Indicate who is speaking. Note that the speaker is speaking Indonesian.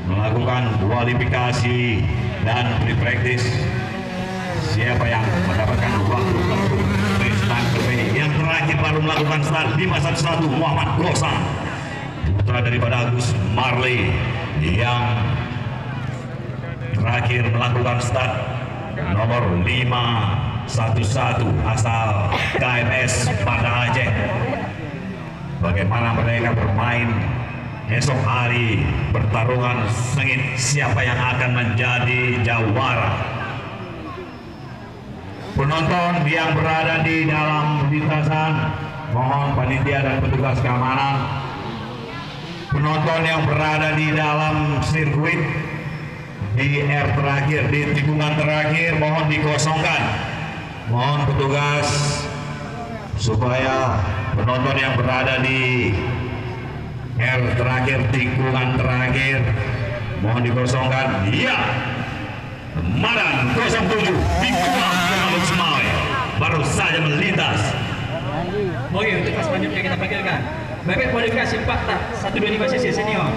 Speaker 1: melakukan kualifikasi dan pre-practice. Siapa yang mendapatkan waktu tempuh baseline terbaik? Yang terakhir baru melakukan start 511 Muhammad Gosang, putra daripada Agus Marley. Yang terakhir melakukan start nomor 511 asal KMS Banda Aceh. Bagaimana mereka bermain esok hari, pertarungan sengit siapa yang akan menjadi jawara. Penonton yang berada di dalam lintasan, mohon panitia dan petugas keamanan. Penonton yang berada di dalam sirkuit di terakhir, di tikungan terakhir, mohon dikosongkan. Mohon petugas supaya penonton yang berada di terakhir, tikungan terakhir, mohon dikosongkan. Iya, Madan 07 tikungan Alok Semawe baru saja melintas.
Speaker 2: Oke, untuk kelas selanjutnya kita panggilkan Bebek kualifikasi fakta 125 cc senior.